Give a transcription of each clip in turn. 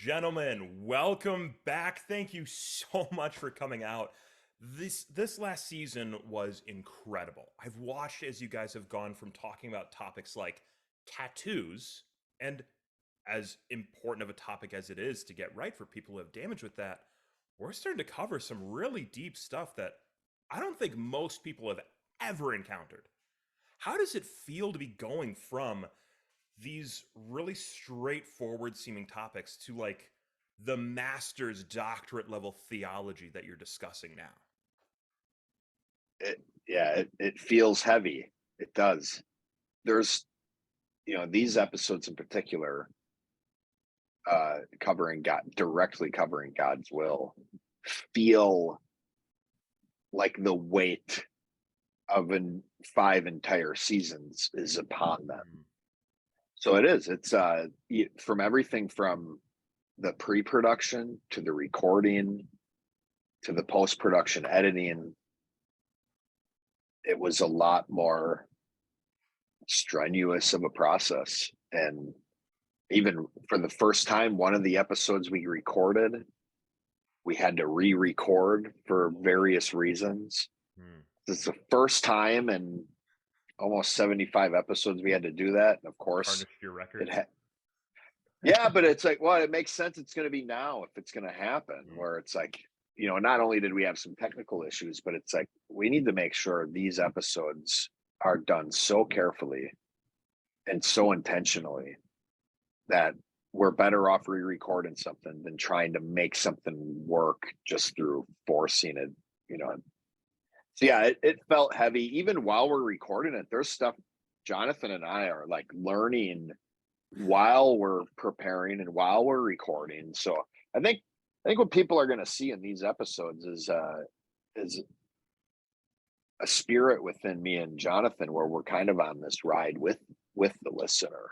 Gentlemen, welcome back. Thank you so much for coming out. This last season was incredible. I've watched as you guys have gone from talking about topics like tattoos, and as important of a topic as it is to get right for people who have damage with that, we're starting to cover some really deep stuff that I don't think most people have ever encountered. How does it feel to be going from these really straightforward seeming topics to like the master's doctorate level theology that you're discussing now? It feels heavy. It does. There's, these episodes in particular, directly covering God's will, feel like the weight of five entire seasons is upon them. Mm. So it is. It's from everything from the pre-production to the recording to the post-production editing. It was a lot more strenuous of a process. And even for the first time, one of the episodes we recorded, we had to re-record for various reasons. Mm. This is the first time in almost 75 episodes we had to do that. And of course, Tarnished your records. Yeah, but it's like, well, it makes sense. It's going to be now if it's going to happen, Mm. where it's like, not only did we have some technical issues, but it's like, we need to make sure these episodes are done so carefully and so intentionally that we're better off re-recording something than trying to make something work just through forcing it. So yeah, it felt heavy. Even while we're recording it, there's stuff Jonathan and I are like learning while we're preparing and while we're recording. So I think what people are going to see in these episodes is a spirit within me and Jonathan, where we're kind of on this ride with the listener,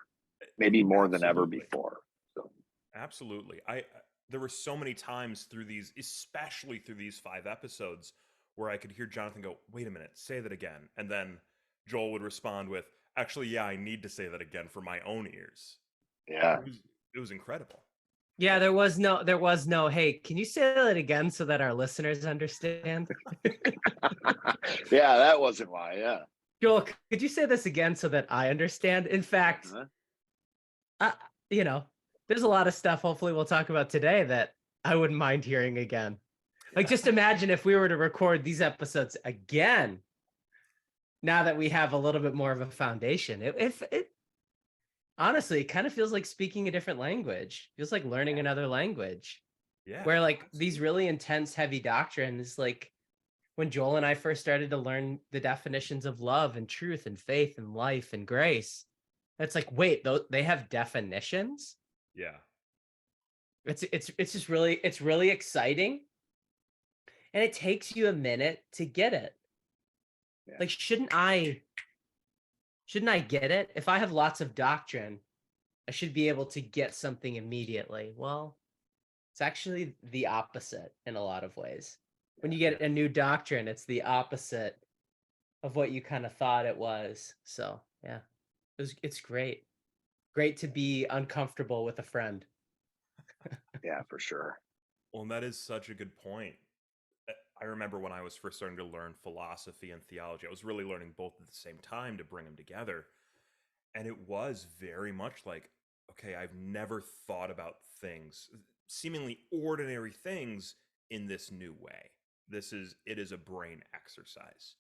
maybe more than ever Absolutely. before. So Absolutely. I there were so many times through these, especially through these 5 episodes, where I could hear Jonathan go, "Wait a minute, say that again," and then Joel would respond with, "Actually, yeah, I need to say that again for my own ears." yeah, It was it was incredible. Yeah, there was no, hey, can you say that again so that our listeners understand? yeah, that wasn't why. Yeah. Joel, could you say this again so that I understand? In fact, Uh-huh. uh, you know, there's a lot of stuff hopefully we'll talk about today that I wouldn't mind hearing again. Like, Yeah. just imagine if we were to record these episodes again, now that we have a little bit more of a foundation. It honestly, it kind of feels like speaking a different language. Feels like learning another language. Yeah. Where like these Absolutely. really intense, heavy doctrines, like when Joel and I first started to learn the definitions of love and truth and faith and life and grace, it's like, wait, they have definitions? Yeah. It's just really exciting. And it takes you a minute to get it. Yeah. Like, shouldn't I get it? If I have lots of doctrine, I should be able to get something immediately. Well, it's actually the opposite in a lot of ways. When you Yeah. get a new doctrine, it's the opposite of what you kind of thought it was. So yeah, it's great. Great to be uncomfortable with a friend. Yeah, for sure. Well, and that is such a good point. I remember when I was first starting to learn philosophy and theology, I was really learning both at the same time to bring them together. And it was very much like, okay, I've never thought about things, seemingly ordinary things, in this new way. It is a brain exercise.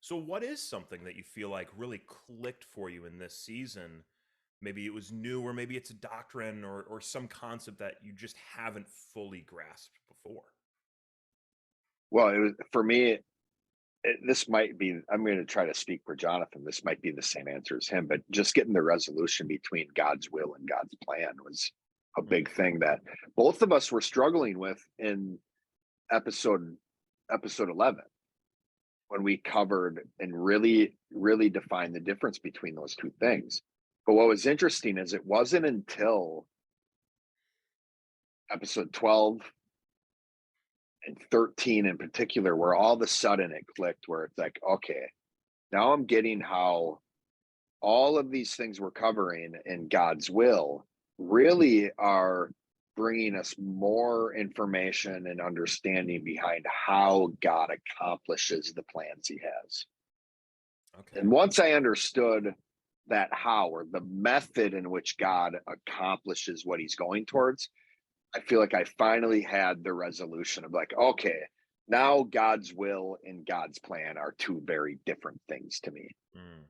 So what is something that you feel like really clicked for you in this season? Maybe it was new, or maybe it's a doctrine or some concept that you just haven't fully grasped before. Well, it was for me. This might be, I'm going to try to speak for Jonathan. This might be the same answer as him, but just getting the resolution between God's will and God's plan was a Mm. big thing that both of us were struggling with in episode episode 11, when we covered and really defined the difference between those two things. But what was interesting is it wasn't until episode 12 and 13 in particular where all of a sudden it clicked, where it's like, okay, now I'm getting how all of these things we're covering in God's will really are bringing us more information and understanding behind how God accomplishes the plans he has. Okay. And once I understood that how, or the method in which God accomplishes what he's going towards, I feel like I finally had the resolution of like, okay, now God's will and God's plan are two very different things to me. Mm.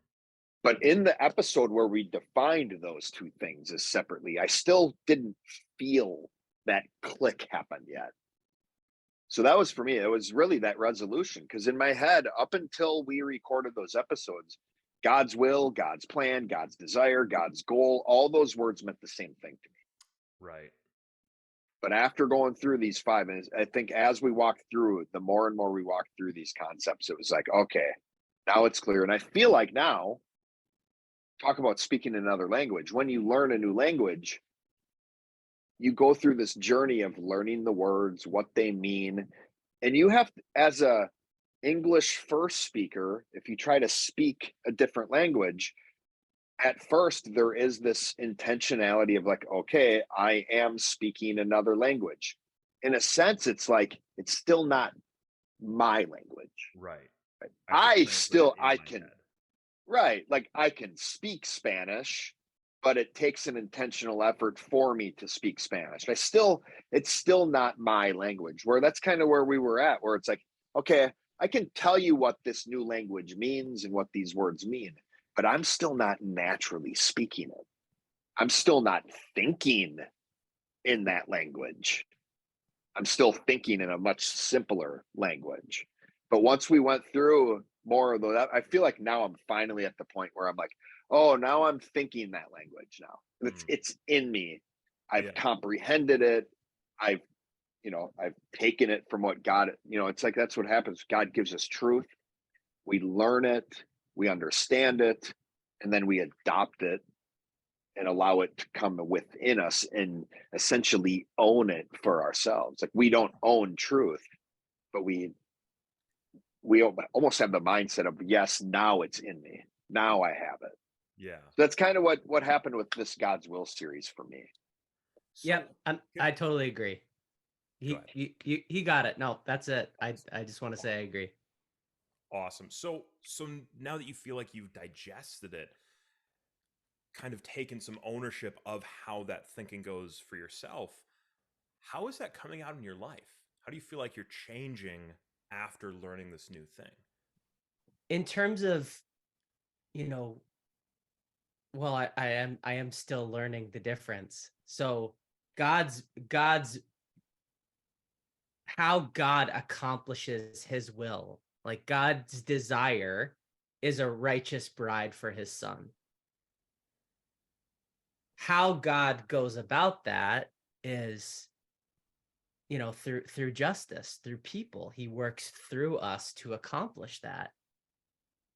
But in the episode where we defined those two things as separately, I still didn't feel that click happen yet. So that was for me, it was really that resolution. Because in my head, up until we recorded those episodes, God's will, God's plan, God's desire, God's goal, all those words meant the same thing to me. Right. But after going through these 5 minutes, I think as we walked through, the more and more we walked through these concepts, it was like, okay, now it's clear. And I feel like now, talk about speaking another language. When you learn a new language, you go through this journey of learning the words, what they mean. And you have, as a English first speaker, if you try to speak a different language, at first there is this intentionality of like, okay, I am speaking another language. In a sense, it's like it's still not my language. Right. I still I can, right, like I can speak Spanish, but it takes an intentional effort for me to speak Spanish. It's still not my language. Where that's kind of where we were at, where it's like, okay, I can tell you what this new language means and what these words mean, but I'm still not naturally speaking it. I'm still not thinking in that language. I'm still thinking in a much simpler language. But once we went through more of that, I feel like now I'm finally at the point where I'm like, oh, now I'm thinking that language now. It's in me. I've comprehended it. I've taken it from what God, it's like that's what happens. God gives us truth. We learn it, we understand it, and then we adopt it and allow it to come within us and essentially own it for ourselves. Like we don't own truth, but we almost have the mindset of, yes, now it's in me. Now I have it. Yeah. So that's kind of what happened with this God's Will series for me. So, Yep, I totally agree. Go He got it. No, that's it. I just want to say I agree. Awesome. So now that you feel like you've digested it, kind of taken some ownership of how that thinking goes for yourself, how is that coming out in your life? How do you feel like you're changing after learning this new thing? In terms of, well, I am still learning the difference. So God's how God accomplishes his will. Like God's desire is a righteous bride for his son. How God goes about that is, through justice, through people. He works through us to accomplish that.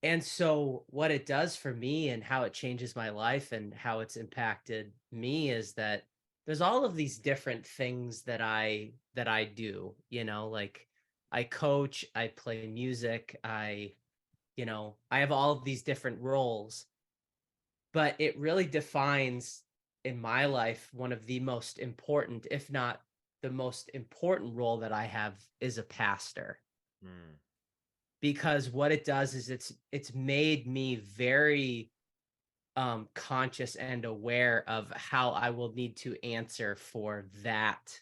And so what it does for me and how it changes my life and how it's impacted me is that there's all of these different things that I do, like I coach, I play music, I have all of these different roles, but it really defines in my life one of the most important, if not the most important role that I have is a pastor. Mm. Because what it does is it's made me very conscious and aware of how I will need to answer for that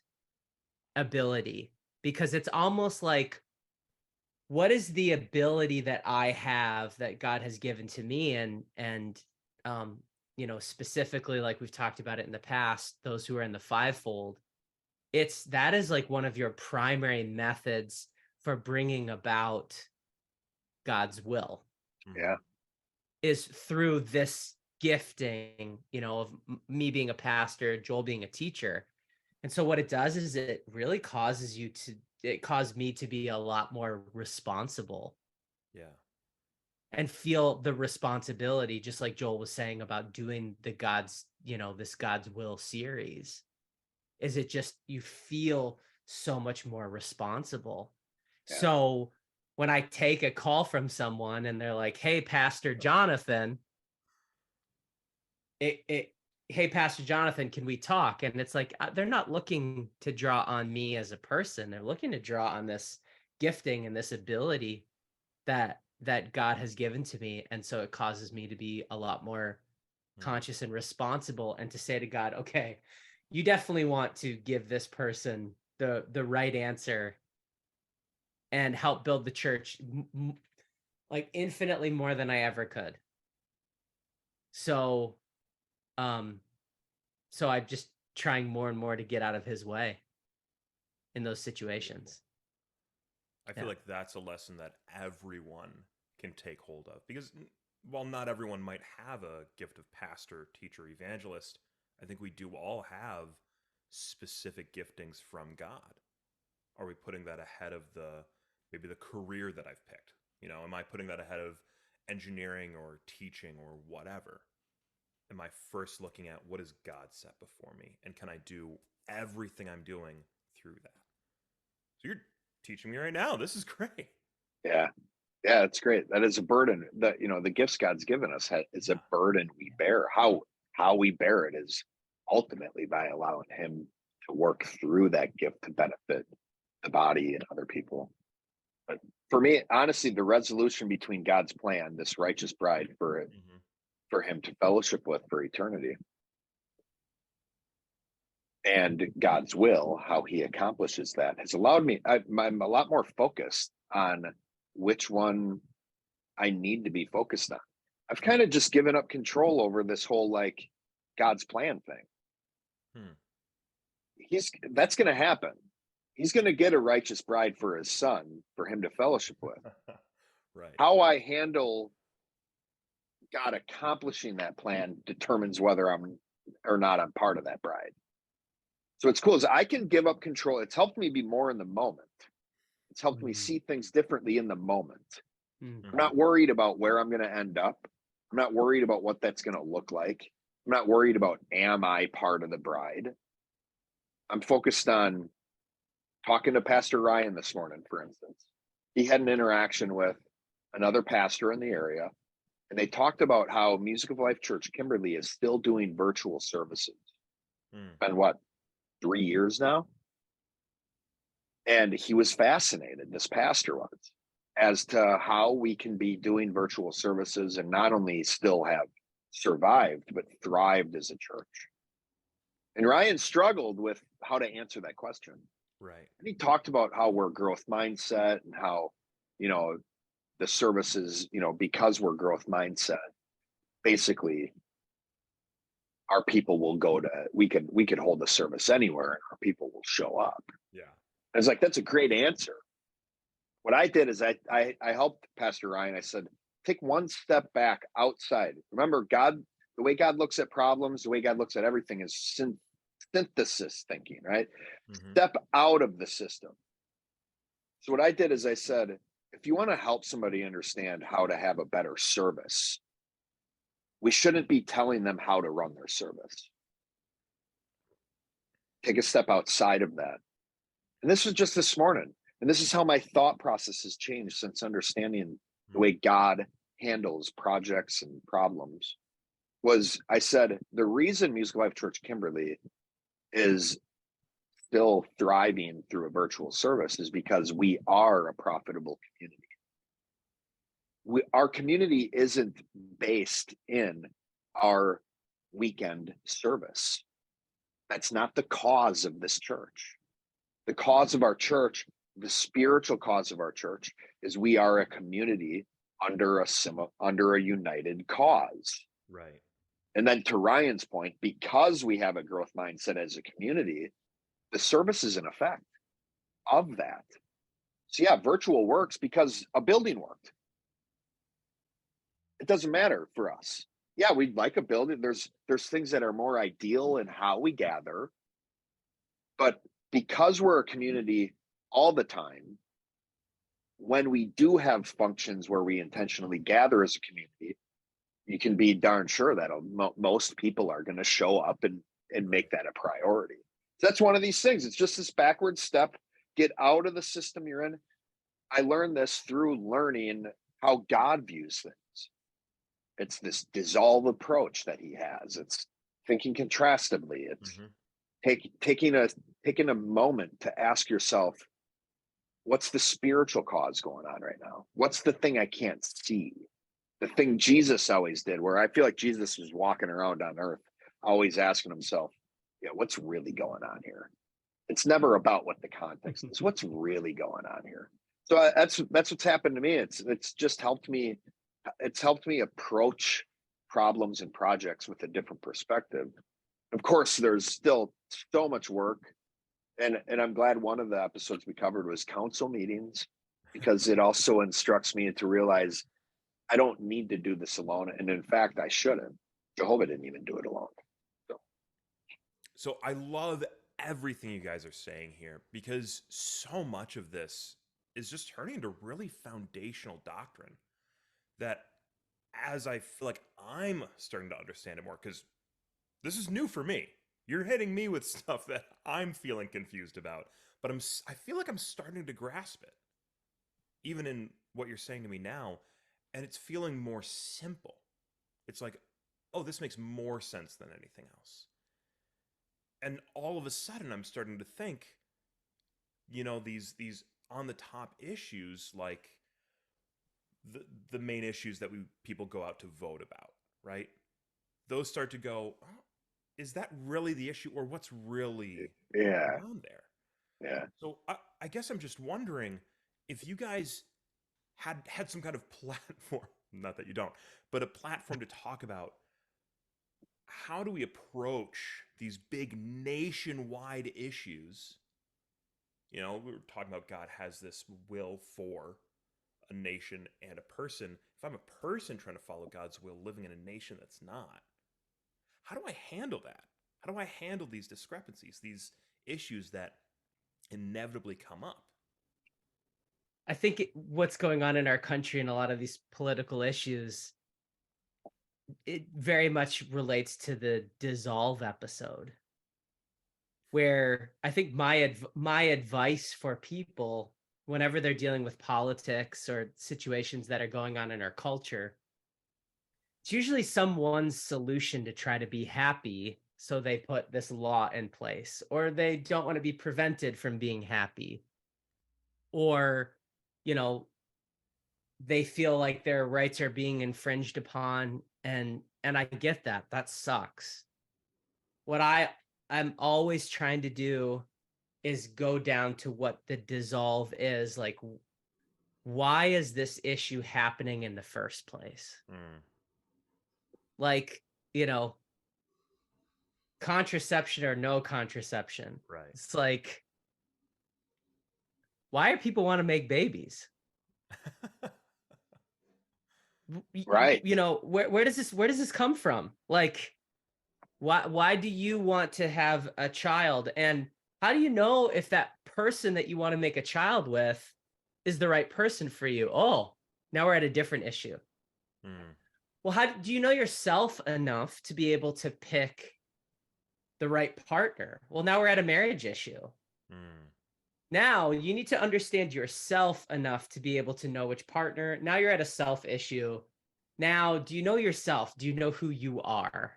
ability, because it's almost like, what is the ability that I have that God has given to me? And specifically, like we've talked about it in the past, those who are in the fivefold, that is like one of your primary methods for bringing about God's will. Yeah. Is through this gifting, of me being a pastor, Joel being a teacher. And so what it does is it really it caused me to be a lot more responsible. Yeah. And feel the responsibility, just like Joel was saying about doing this God's Will series, is it just, you feel so much more responsible. Yeah. So when I take a call from someone and they're like, "Hey, Pastor Jonathan," hey, Pastor Jonathan, can we talk? And it's like, they're not looking to draw on me as a person. They're looking to draw on this gifting and this ability that God has given to me. And so it causes me to be a lot more conscious and responsible, and to say to God, okay, you definitely want to give this person the right answer and help build the church like infinitely more than I ever could. So so I'm just trying more and more to get out of his way in those situations. I feel like that's a lesson that everyone can take hold of, because while not everyone might have a gift of pastor, teacher, evangelist, I think we do all have specific giftings from God. Are we putting that ahead of maybe the career that I've picked? You know, am I putting that ahead of engineering or teaching or whatever? Am I first looking at what has God set before me, and can I do everything I'm doing through that? So you're teaching me right now. This is great. Yeah. Yeah, it's great. That is a burden that, the gifts God's given us is a burden we bear. How we bear it is ultimately by allowing him to work through that gift to benefit the body and other people. But for me, honestly, the resolution between God's plan, this righteous bride for him to fellowship with for eternity, and God's will, how he accomplishes that, has allowed me, I'm a lot more focused on which one I need to be focused on. I've kind of just given up control over this whole like God's plan thing. That's going to happen. He's going to get a righteous bride for his son for him to fellowship with. Right. How I handle God accomplishing that plan determines whether I'm part of that bride. So it's cool is I can give up control. It's helped me be more in the moment. It's helped me see things differently in the moment. I'm not worried about where I'm going to end up. I'm not worried about what that's going to look like. I'm not worried about, am I part of the bride? I'm focused on talking to Pastor Ryan this morning, for instance. He had an interaction with another pastor in the area, and they talked about how Music of Life Church Kimberly is still doing virtual services. Been what, 3 years now? And he was fascinated, this pastor was, as to how we can be doing virtual services and not only still have survived, but thrived as a church. And Ryan struggled with how to answer that question. Right. And he talked about how we're growth mindset and how, the services, because we're growth mindset, basically our people will go to, we could hold the service anywhere and our people will show up. Yeah. I was like, that's a great answer. What I did is I helped Pastor Ryan. I said, take one step back outside. Remember, God, the way God looks at problems, the way God looks at everything is synthesis thinking, right? Step out of the system. So what I did is I said, if you want to help somebody understand how to have a better service, we shouldn't be telling them how to run their service. Take a step outside of that. And this was just this morning. And this is how my thought process has changed since understanding the way God handles projects and problems. Was I said, the reason Music Life Church Kimberly is still thriving through a virtual service is because we are a profitable community. Our community isn't based in our weekend service. That's not the cause of this church. The cause of our church, the spiritual cause of our church, is we are a community under a united cause. Right. And then to Ryan's point, because we have a growth mindset as a community, the service is an effect of that. So yeah, virtual works because a building worked. It doesn't matter for us. Yeah, we'd like a building. There's things that are more ideal in how we gather, but because we're a community all the time, when we do have functions where we intentionally gather as a community, you can be darn sure that most people are going to show up and make that a priority. So that's one of these things. It's just this backward step. Get out of the system you're in. I learned this through learning how God views things. It's this dissolve approach that he has. It's thinking contrastively. It's Mhm. taking a moment to ask yourself, what's the spiritual cause going on right now? What's the thing I can't see? The thing Jesus always did, where I feel like Jesus was walking around on earth, always asking himself, yeah, what's really going on here? It's never about what the context is. What's really going on here? So that's what's happened to me. It's just helped me. It's helped me approach problems and projects with a different perspective. Of course, there's still so much work, and I'm glad one of the episodes we covered was council meetings, because it also instructs me to realize I don't need to do this alone, and in fact, I shouldn't. Jehovah didn't even do it alone. So So I love everything you guys are saying here because so much of this is just turning into really foundational doctrine that as I feel like I'm starting to understand it more because this is new for me. You're hitting me with stuff that I'm feeling confused about, but I feel like I'm starting to grasp it even in what you're saying to me now, and it's feeling more simple. It's like, oh, this makes more sense than anything else. And all of a sudden I'm starting to think, these on the top issues like the the main issues that we people go out to vote about, right? Those start to go, oh, is that really the issue or what's really going yeah, on there? yeah. So I guess I'm just wondering if you guys had some kind of platform, not that you don't, but a platform to talk about how do we approach these big nationwide issues. We were talking about God has this will for a nation and a person. If I'm a person trying to follow God's will, living in a nation that's not, how do I handle that? How do I handle these discrepancies, these issues that inevitably come up? I think what's going on in our country and a lot of these political issues, it very much relates to the dissolve episode, where I think my advice for people whenever they're dealing with politics or situations that are going on in our culture, it's usually someone's solution to try to be happy. So they put this law in place, or they don't want to be prevented from being happy, or, you know, they feel like their rights are being infringed upon. And I get that. That sucks. What I'm always trying to do is go down to what the dissolve is. Like, why is this issue happening in the first place? Mm, Like, you know, contraception or no contraception. right. It's like, why do people want to make babies? Right. Where does this come from? Like, why do you want to have a child? And how do you know if that person that you want to make a child with is the right person for you? Oh, now we're at a different issue. Mm, Well, how do you know yourself enough to be able to pick the right partner? Well, now we're at a marriage issue. mm, Now you need to understand yourself enough to be able to know which partner. Now you're at a self issue. Now, do you know yourself? Do you know who you are?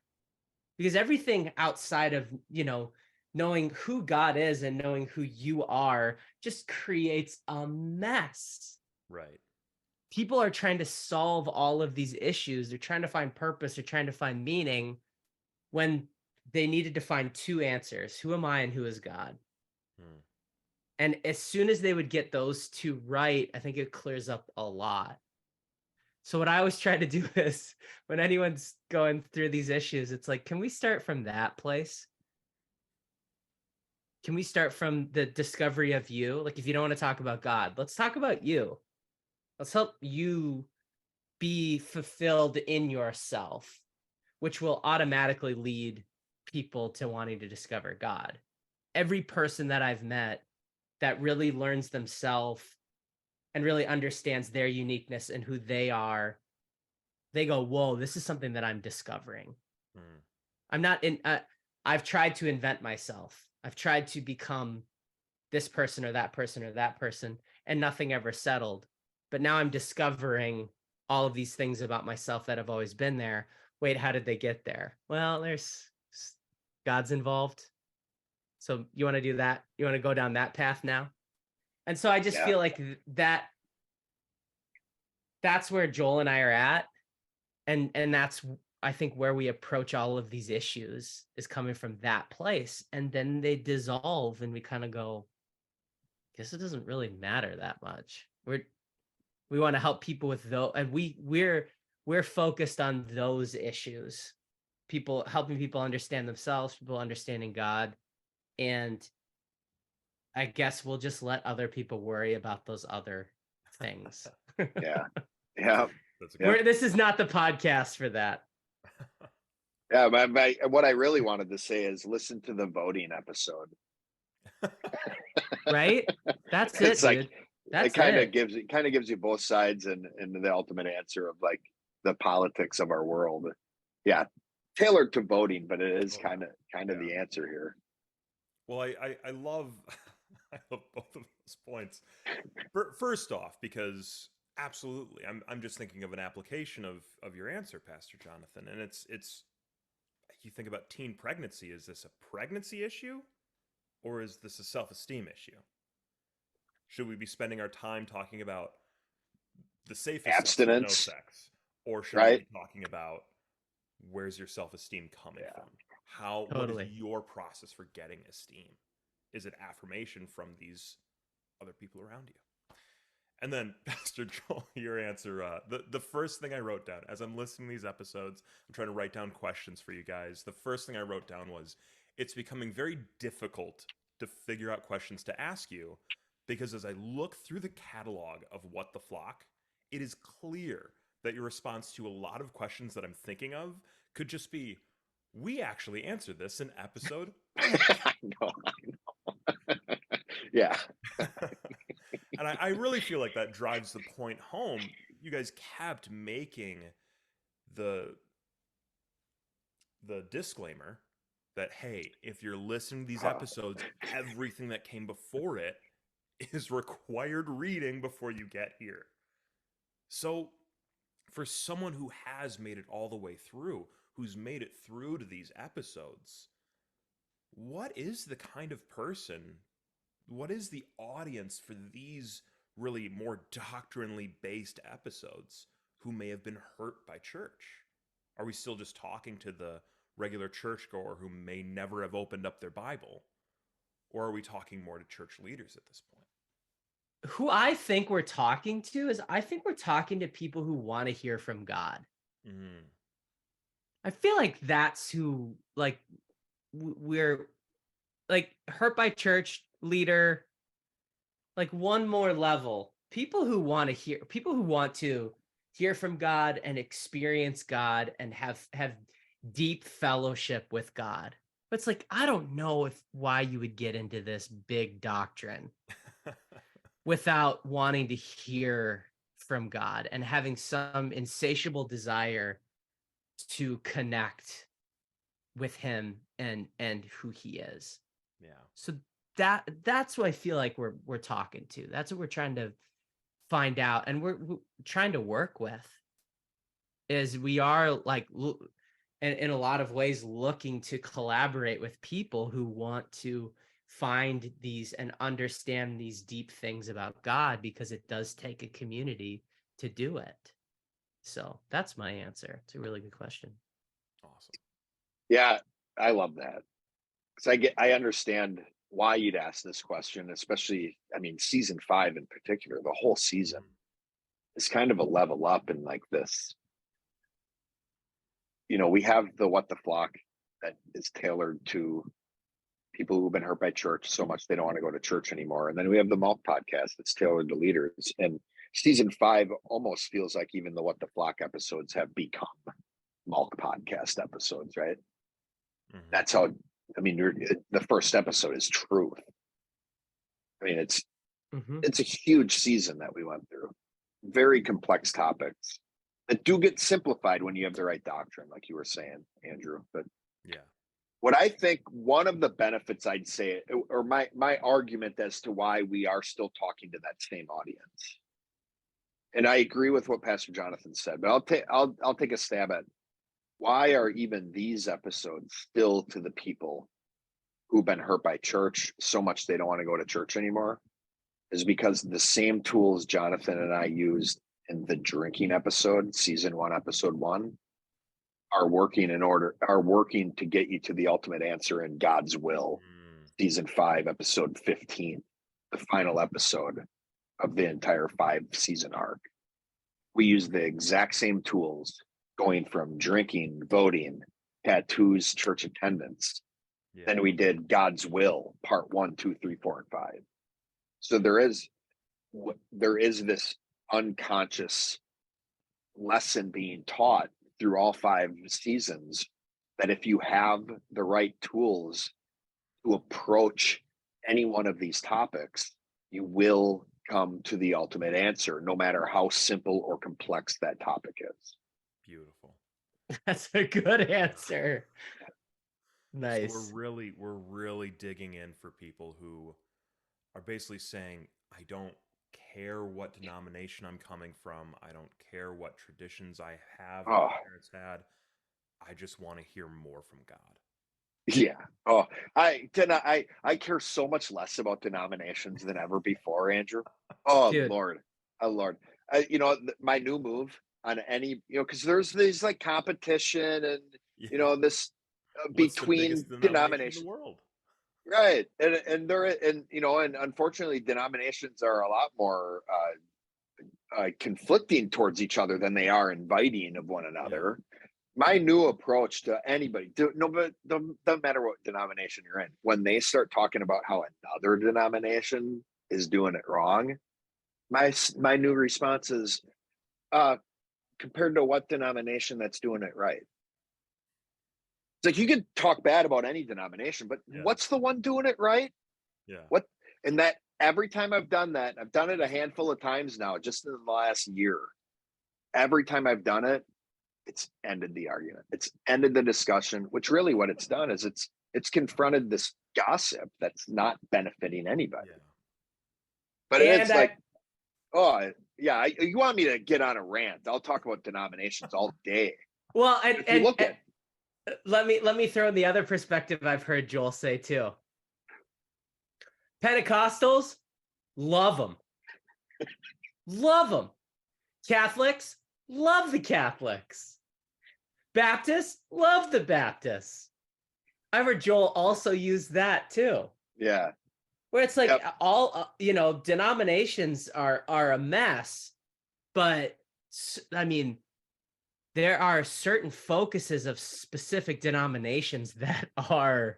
Because everything outside of, knowing who God is and knowing who you are just creates a mess. right. People are trying to solve all of these issues. They're trying to find purpose. They're trying to find meaning when they needed to find two answers. Who am I and who is God? Mm. And as soon as they would get those two right, I think it clears up a lot. So what I always try to do is when anyone's going through these issues, it's like, can we start from that place? Can we start from the discovery of you? Like, if you don't want to talk about God, let's talk about you. Let's help you be fulfilled in yourself, which will automatically lead people to wanting to discover God. Every person that I've met that really learns themselves and really understands their uniqueness and who they are, they go, whoa, this is something that I'm discovering. Mm. I'm not in, I've tried to invent myself. I've tried to become this person or that person or that person, and nothing ever settled. But now I'm discovering all of these things about myself that have always been there. Wait, how did they get there? Well, God's involved. So you want to do that? You want to go down that path now? And so I just feel like that's where Joel and I are at. And that's, I think, where we approach all of these issues is coming from that place. And then they dissolve and we kind of go, guess it doesn't really matter that much. We want to help people with those, and we're focused on those issues. Helping people understand themselves, people understanding God. And I guess we'll just let other people worry about those other things. Yeah. This is not the podcast for that. Yeah, what I really wanted to say is listen to the voting episode. Right? That's it's it, like, dude. That's it kind of gives you both sides and the ultimate answer of like the politics of our world. Yeah, tailored to voting, but it is kind of the answer here. Well, I love I love both of those points. First off, because absolutely, I'm just thinking of an application of your answer, Pastor Jonathan, and it's you think about teen pregnancy. Is this a pregnancy issue, or is this a self-esteem issue? Should we be spending our time talking about the safest abstinence, sex, no sex, or should we be talking about where's your self-esteem coming from? What is your process for getting esteem? Is it affirmation from these other people around you? And then, Pastor Joel, your answer, the first thing I wrote down as I'm listening to these episodes, I'm trying to write down questions for you guys. The first thing I wrote down was, it's becoming very difficult to figure out questions to ask you, because as I look through the catalog of What the Flock, it is clear that your response to a lot of questions that I'm thinking of could just be, we actually answered this in episode. I know. Yeah. And I really feel like that drives the point home. You guys kept making the disclaimer that, hey, if you're listening to these episodes, everything that came before it is required reading before you get here. So for someone who has made it all the way through, who's made it through to these episodes, what is the kind of person, what is the audience for these really more doctrinally based episodes who may have been hurt by church? Are we still just talking to the regular churchgoer who may never have opened up their Bible? Or are we talking more to church leaders at this point? Who I think we're talking to is, I think we're talking to people who want to hear from God. Mm. I feel like that's who, like, we're like hurt by church leader, like one more level. People who want to hear from God and experience God and have deep fellowship with God. But it's like, I don't know why you would get into this big doctrine without wanting to hear from God and having some insatiable desire to connect with him and who he is. Yeah. So that's what I feel like we're talking to. That's what we're trying to find out, and we're trying to work with. Is we are like, in a lot of ways, looking to collaborate with people who want to find these and understand these deep things about God, because it does take a community to do it. So that's my answer. It's a really good question. Awesome. Yeah, I love that. Because I understand why you'd ask this question, especially, I mean, season 5 in particular, the whole season is kind of a level up in like this. You know, we have the What the Flock that is tailored to people who've been hurt by church so much they don't want to go to church anymore. And then we have the Malk podcast that's tailored to leaders. And season 5 almost feels like even the What the Flock episodes have become Malk podcast episodes, right? Mm-hmm. That's how, I mean, the first episode is truth. I mean, it's a huge season that we went through. Very complex topics that do get simplified when you have the right doctrine, like you were saying, Andrew. But yeah, what I think one of the benefits, I'd say, or my argument as to why we are still talking to that same audience, and I agree with what Pastor Jonathan said, but I'll take a stab at why are even these episodes still to the people who've been hurt by church so much they don't want to go to church anymore? Is because the same tools Jonathan and I used in the drinking episode, season 1, episode 1, are working to get you to the ultimate answer in God's will. Season 5, episode 15, the final episode of the entire 5-season arc. We use the exact same tools going from drinking, voting, tattoos, church attendance. Yeah. Then we did God's will, part 1, 2, 3, 4, and 5. So there is this unconscious lesson being taught through all 5 seasons that if you have the right tools to approach any one of these topics, you will come to the ultimate answer, no matter how simple or complex that topic is. Beautiful. That's a good answer. Nice. So we're really digging in for people who are basically saying, I don't care what denomination I'm coming from. I don't care what traditions I have, or my parents had. I just want to hear more from God. Yeah. Oh, I care so much less about denominations than ever before, Andrew. Oh, Dude. Lord. Oh, Lord. My new move on any, because there's these like competition and, this between denominations. In the world. Right. And unfortunately denominations are a lot more conflicting towards each other than they are inviting of one another. Yeah. My new approach to anybody, but doesn't matter what denomination you're in, when they start talking about how another denomination is doing it wrong, my new response is, compared to what denomination that's doing it right? It's like you can talk bad about any denomination, but what's the one doing it right? Yeah. And that every time I've done that, I've done it a handful of times now, just in the last year. Every time I've done it, it's ended the argument. It's ended the discussion, which really what it's done is it's confronted this gossip that's not benefiting anybody. Yeah. But it's like, oh yeah, you want me to get on a rant? I'll talk about denominations all day. Well, and let me throw in the other perspective I've heard Joel say too. Pentecostals, love them. Love them. Catholics, love the Catholics. Baptists, love the Baptists. I heard Joel also use that too. Yeah. Where it's like all, denominations are a mess, but I mean, there are certain focuses of specific denominations that are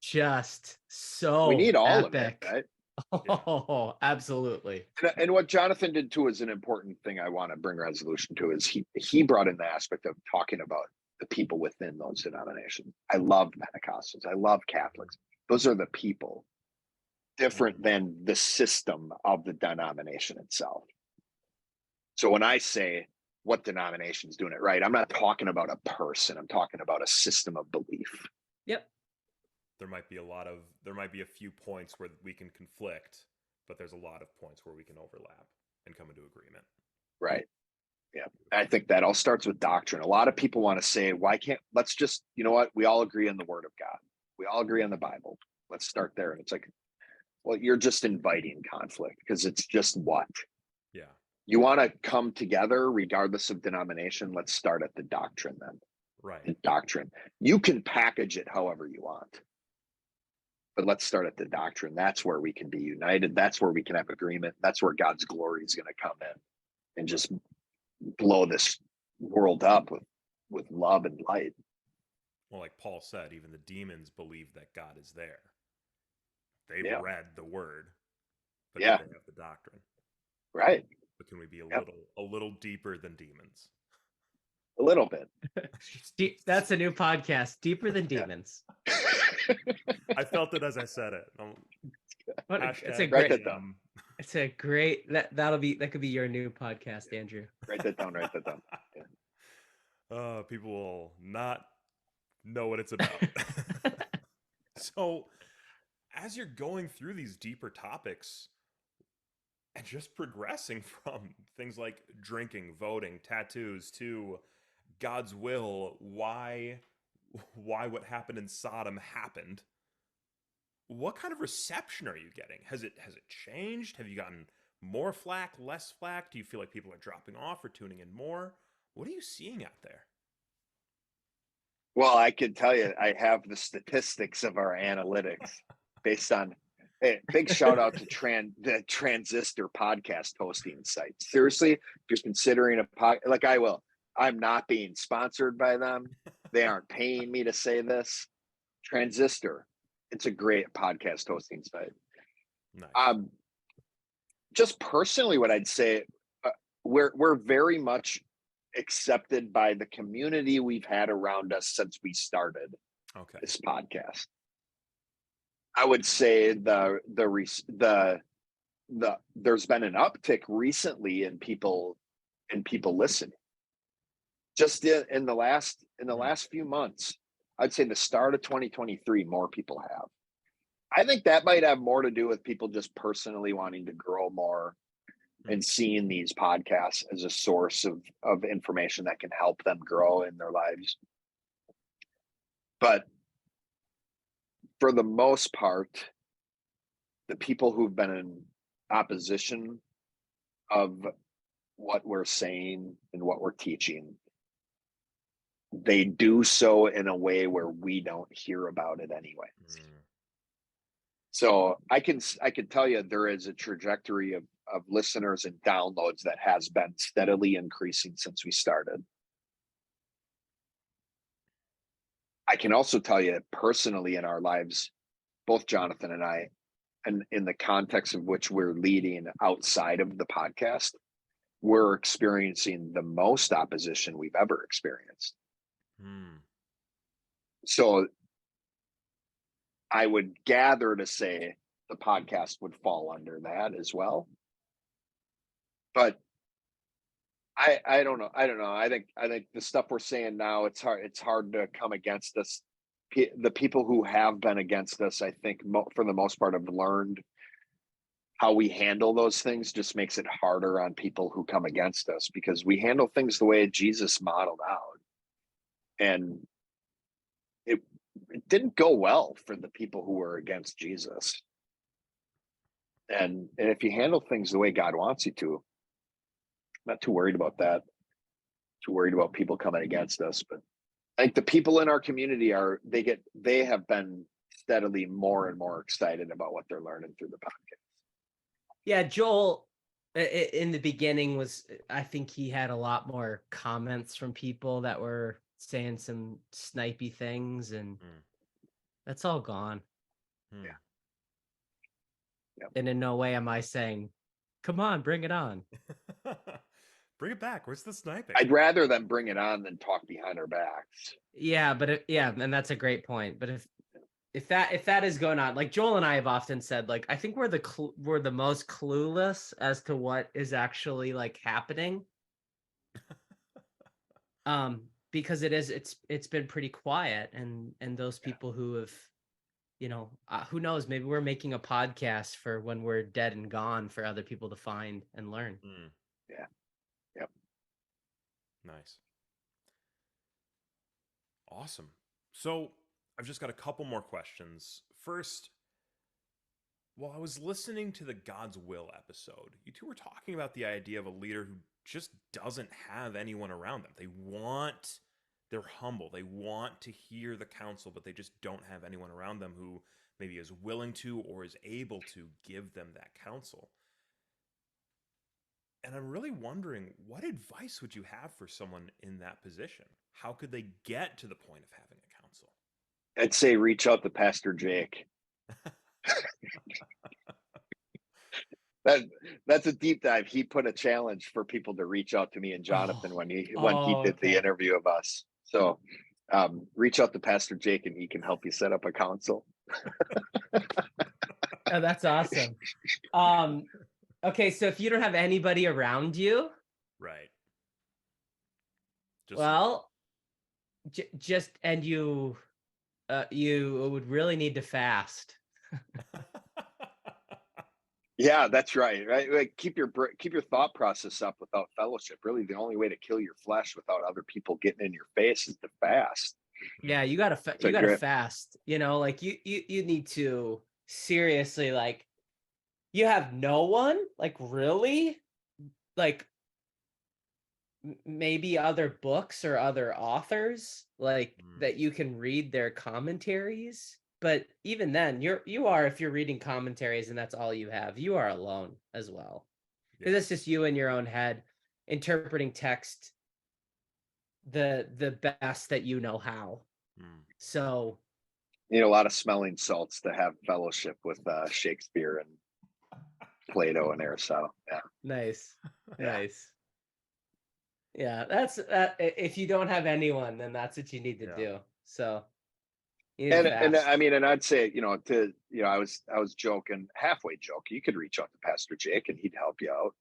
just so we need all epic. of it, right? Oh, absolutely. And what Jonathan did too is an important thing I want to bring resolution to is he brought in the aspect of talking about the people within those denominations. I love Pentecostals. I love Catholics. Those are the people, different than the system of the denomination itself. So when I say what denomination is doing it right, I'm not talking about a person. I'm talking about a system of belief. Yep. There might be a few points where we can conflict, but there's a lot of points where we can overlap and come into agreement. Right. Yeah. I think that all starts with doctrine. A lot of people want to say, let's just, we all agree on the word of God. We all agree on the Bible. Let's start there. And it's like, well, you're just inviting conflict because it's just what? Yeah. You want to come together regardless of denomination. Let's start at the doctrine then. Right. The doctrine. You can package it however you want. But let's start at the doctrine. That's where we can be united. That's where we can have agreement. That's where God's glory is going to come in and just blow this world up with love and light. Well, like Paul said, even the demons believe that God is there. They've read the word, but they have the doctrine. Right. But can we be a little deeper than demons? A little bit. That's a new podcast, Deeper Than Demons. I felt it as I said it. It's a great. It's a great. That could be your new podcast, Andrew. Write that down. Yeah. People will not know what it's about. So, as you're going through these deeper topics and just progressing from things like drinking, voting, tattoos to God's will, why what happened in Sodom happened. What kind of reception are you getting? Has it changed? Have you gotten more flack, less flack? Do you feel like people are dropping off or tuning in more? What are you seeing out there? Well, I can tell you, I have the statistics of our analytics based on. Hey, big shout out to the Transistor podcast hosting site. Seriously, if you're considering a like I will, I'm not being sponsored by them. They aren't paying me to say this. Transistor, it's a great podcast hosting site. Nice. Just personally, what I'd say, we're very much accepted by the community we've had around us since we started this podcast. I would say there's been an uptick recently in people listening. Just in the last few months, I'd say the start of 2023, more people have. I think that might have more to do with people just personally wanting to grow more and seeing these podcasts as a source of information that can help them grow in their lives. But for the most part, the people who've been in opposition of what we're saying and what we're teaching, they do so in a way where we don't hear about it anyway. So I can tell you there is a trajectory of listeners and downloads that has been steadily increasing since we started. I can also tell you personally in our lives, both Jonathan and I, and in the context of which we're leading outside of the podcast, we're experiencing the most opposition we've ever experienced. So I would gather to say the podcast would fall under that as well. But I don't know. I think the stuff we're saying now, it's hard to come against us. The people who have been against us, I think for the most part have learned how we handle those things. Just makes it harder on people who come against us because we handle things the way Jesus modeled out. And it didn't go well for the people who were against Jesus. And if you handle things the way God wants you to, I'm not too worried about that. Too worried about people coming against us. But I think the people in our community they have been steadily more and more excited about what they're learning through the podcast. Yeah, Joel in the beginning I think he had a lot more comments from people that were saying some snipey things, and that's all gone. Yeah. Yep. And in no way am I saying, come on, bring it on. Bring it back. Where's the sniping? I'd rather them bring it on than talk behind our backs. Yeah, but and that's a great point. But if that is going on, like Joel and I have often said, like I think we're the most clueless as to what is actually like happening. Because it's been pretty quiet, and those people who have, who knows, maybe we're making a podcast for when we're dead and gone for other people to find and learn. Yeah. Yep. Nice. Awesome. So I've just got a couple more questions. First, while I was listening to the God's Will episode, you two were talking about the idea of a leader who just doesn't have anyone around them. They're humble. They want to hear the counsel, but they just don't have anyone around them who maybe is willing to or is able to give them that counsel. And I'm really wondering, what advice would you have for someone in that position? How could they get to the point of having a counsel? I'd say reach out to Pastor Jake. That's a deep dive. He put a challenge for people to reach out to me and Jonathan when he did the interview of us. So reach out to Pastor Jake and he can help you set up a council. Oh, that's awesome. Okay, so if you don't have anybody around you, right? You would really need to fast. Yeah, that's right. Right. Like keep your thought process up without fellowship. Really, the only way to kill your flesh without other people getting in your face is to fast. Yeah, Mm, It's you a gotta great. fast. Like you need to seriously, like, you have no one, like, really, like, maybe other books or other authors, like, mm, that you can read their commentaries. But even then, you are, if you're reading commentaries and that's all you have, you are alone as well, because yeah. it's just you in your own head interpreting text the best that you know how. Mm, So You need a lot of smelling salts to have fellowship with Shakespeare and Plato and Aristotle. Yeah, nice, yeah. nice. Yeah, that's if you don't have anyone, then that's what you need to yeah. do. So you need to And fast. I mean, and I'd say, I was joking, halfway joking. You could reach out to Pastor Jake and he'd help you out.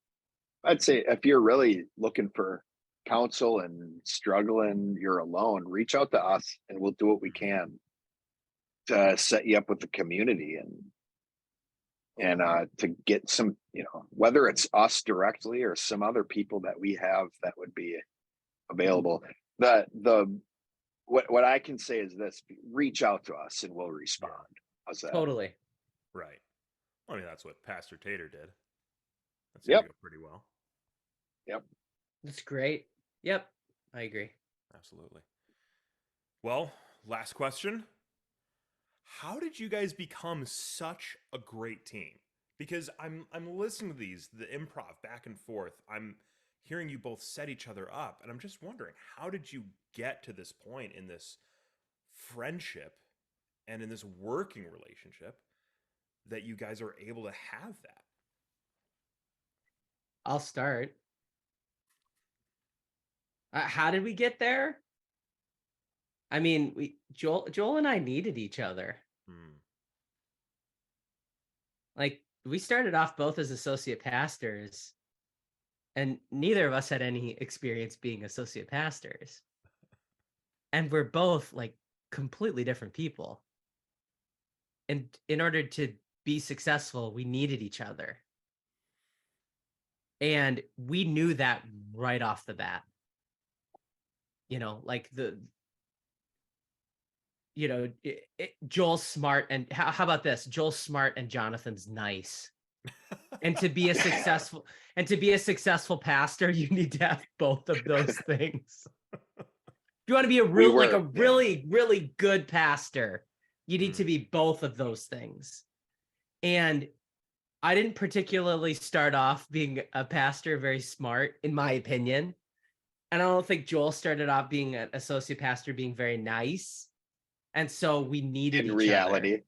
I'd say if you're really looking for counsel and struggling, you're alone, reach out to us and we'll do what we Mm, can to set you up with the community and to get some, whether it's us directly or some other people that we have that would be available. The what I can say is this: reach out to us and we'll respond. yeah. How's that? Totally. Right. I mean, that's what Pastor Tater did. That seemed to Yep. go pretty well. Yep. That's great. Yep, I agree. Absolutely. Well, last question. How did you guys become such a great team? Because I'm listening to the improv back and forth. I'm hearing you both set each other up, and I'm just wondering, how did you get to this point in this friendship and in this working relationship that you guys are able to have that? I'll start. How did we get there? I mean, we Joel and I needed each other. Hmm. Like, we started off both as associate pastors, and neither of us had any experience being associate pastors. And we're both, like, completely different people. And in order to be successful, we needed each other. And we knew that right off the bat. Like, Joel's smart, and how about this? Joel's smart and Jonathan's nice. And to be a successful pastor, you need to have both of those things. If you want to be We a were, yeah. really, really good pastor, you need to Hmm. be both of those things. And I didn't particularly start off being a pastor very smart, in my opinion. And I don't think Joel started off being an associate pastor being very nice. And so we needed In each other. reality.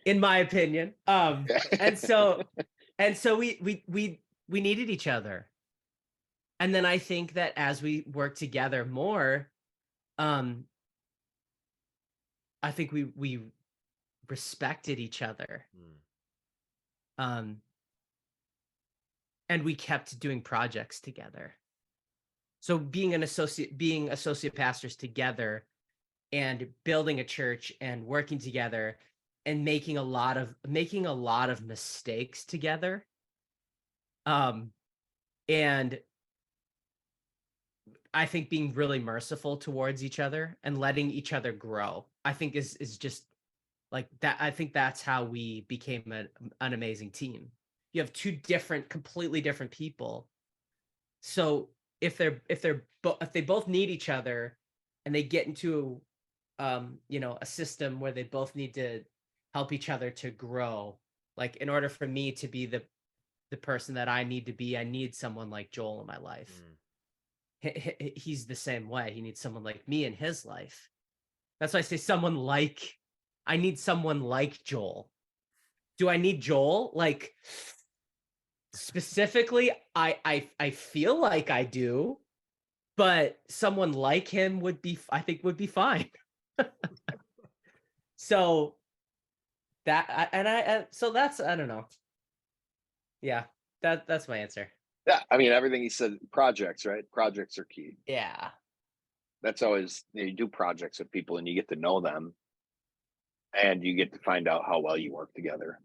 In my opinion. And so we needed each other. And then I think that as we work together more, I think we respected each other. Hmm. And we kept doing projects together. So being associate pastors together and building a church and working together and making a lot of mistakes together. And I think being really merciful towards each other and letting each other grow, I think is just like that. I think that's how we became an amazing team. You have two completely different people. So if they both need each other and they get into a system where they both need to help each other to grow, like, in order for me to be the person that I need to be, I need someone like Joel in my life. Hmm. He's the same way. He needs someone like me in his life. That's why I say I need someone like Joel. Do I need Joel? Like, specifically, I feel like I do, but someone like him I think would be fine. So so that's, I don't know. Yeah, that's my answer. Yeah. I mean, everything he said, projects, right? Projects are key. Yeah. That's always, you do projects with people and you get to know them. and you get to find out how well you work together.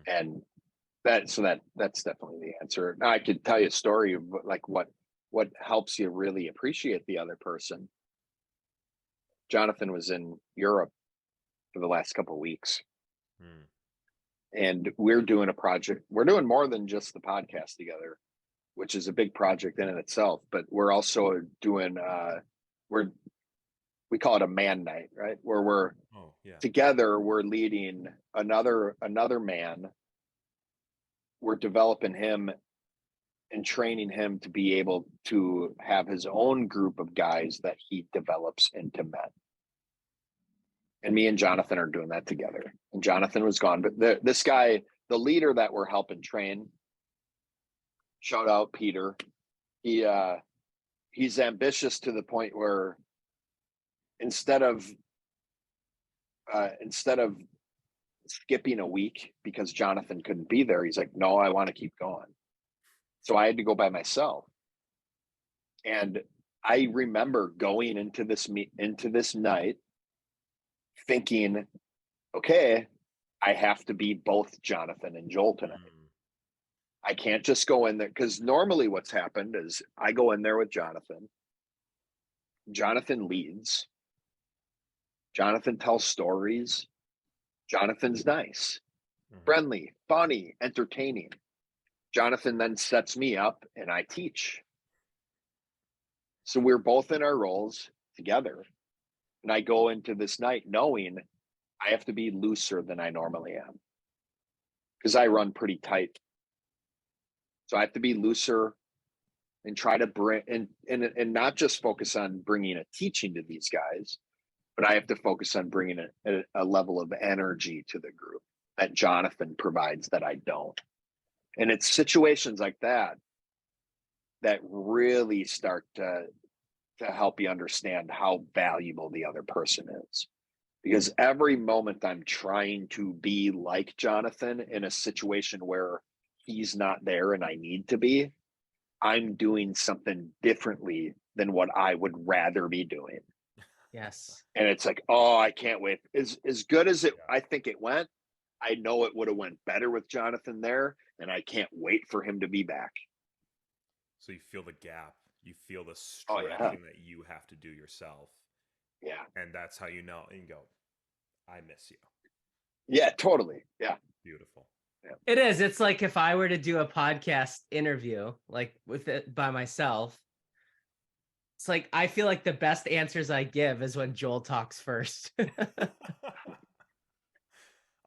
And that's definitely the answer. Now I could tell you a story of like what helps you really appreciate the other person. Jonathan was in Europe for the last couple of weeks. And we're doing a project. We're doing more than just the podcast together, which is a big project in itself. But we're also doing we call it a man night, right? Where we're together, we're leading another man. We're developing him and training him to be able to have his own group of guys that he develops into men. And me and Jonathan are doing that together. And Jonathan was gone, but this guy, the leader that we're helping train, shout out Peter. He's ambitious to the point where instead of skipping a week because Jonathan couldn't be there, he's like, no, I want to keep going. So I had to go by myself. And I remember going into this night thinking, okay, I have to be both Jonathan and Joel tonight. I can't just go in there, because normally what's happened is I go in there with Jonathan. Jonathan leads. Jonathan tells stories. Jonathan's nice, friendly, funny, entertaining. Jonathan then sets me up and I teach. So we're both in our roles together. And I go into this night knowing I have to be looser than I normally am, because I run pretty tight. So I have to be looser and try to bring and not just focus on bringing a teaching to these guys, but I have to focus on bringing a level of energy to the group that Jonathan provides that I don't. And it's situations like that that really start to help you understand how valuable the other person is. Because every moment I'm trying to be like Jonathan in a situation where he's not there and I need to be, I'm doing something differently than what I would rather be doing. Yes. And it's like, oh, I can't wait. As good as I think it went, I know it would have went better with Jonathan there, and I can't wait for him to be back. So you feel the gap. You feel the stretching that you have to do yourself. Yeah. And that's how you know, and you go, I miss you. Yeah, totally. Yeah. Beautiful. Yeah. It is. It's like if I were to do a podcast interview, like with it by myself, it's like I feel like the best answers I give is when Joel talks first.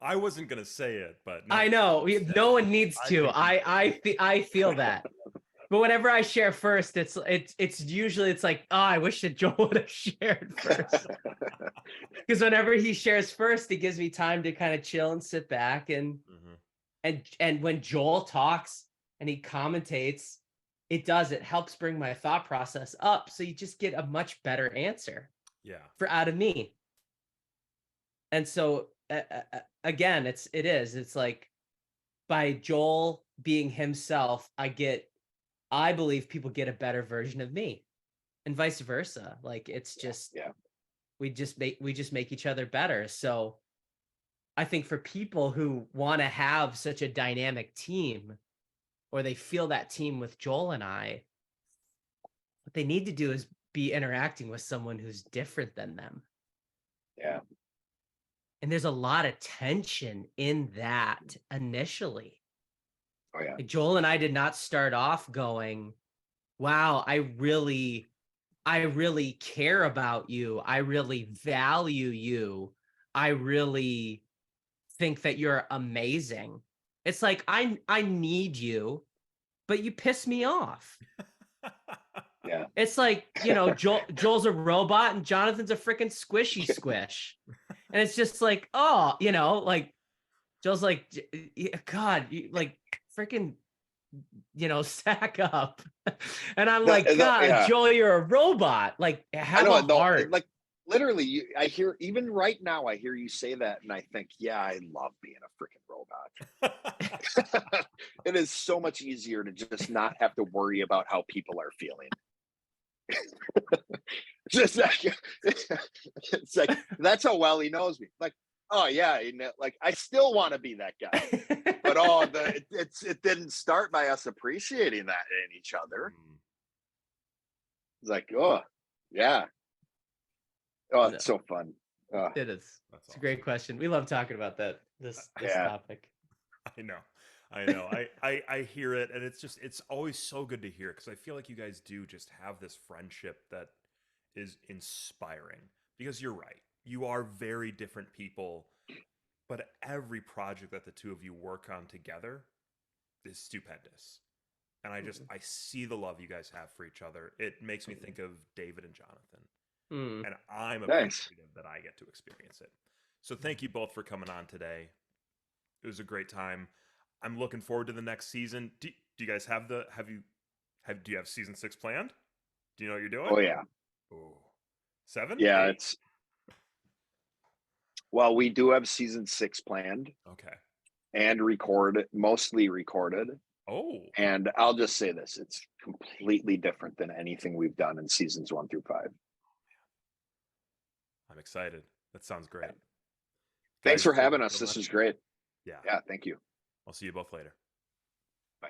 I wasn't gonna say it, but I know no one needs to. I feel that. But whenever I share first, it's usually like, oh, I wish that Joel would have shared first. Because whenever he shares first, it gives me time to kind of chill and sit back and when Joel talks and he commentates, it helps bring my thought process up. So you just get a much better answer out of me. And so again, it's like by Joel being himself, I believe people get a better version of me and vice versa. Like it's just, we just make each other better. So I think for people who want to have such a dynamic team, or they feel that team with Joel and I, what they need to do is be interacting with someone who's different than them. Yeah. And there's a lot of tension in that initially. Oh yeah. Like Joel and I did not start off going, wow, I really care about you. I really value you. I really think that you're amazing. It's like, I need you, but you piss me off. Yeah. It's like, Joel's a robot and Jonathan's a freaking squishy squish. And it's just like, oh, like Joel's like, God, you like freaking, sack up. And I'm like, God, Joel, you're a robot. Like, have a heart. Like literally, I hear, even right now, I hear you say that, and I think, yeah, I love being a freaking robot. It is so much easier to just not have to worry about how people are feeling. Just like, it's like, that's how well he knows me. Like, oh yeah, like I still want to be that guy. But it didn't start by us appreciating that in each other. It's like, oh yeah. Oh, it's so fun. It is. That's It's a great question. We love talking about this topic. I know. I hear it, and it's always so good to hear, because I feel like you guys do just have this friendship that is inspiring. Because you're right, you are very different people, but every project that the two of you work on together is stupendous. And I see the love you guys have for each other. It makes me think of David and Jonathan, and I'm appreciative that I get to experience it. So thank you both for coming on today. It was a great time. I'm looking forward to the next season. Do you guys do you have season 6 planned? Do you know what you're doing? Oh yeah. Oh, 7? Yeah, 8? Well, we do have season 6 planned. Okay. And mostly recorded. Oh. And I'll just say this, it's completely different than anything we've done in seasons 1 through 5. I'm excited. That sounds great. Thanks Guys, for having thank you us. so This much. is great. Yeah. Yeah, thank you. I'll see you both later. Bye.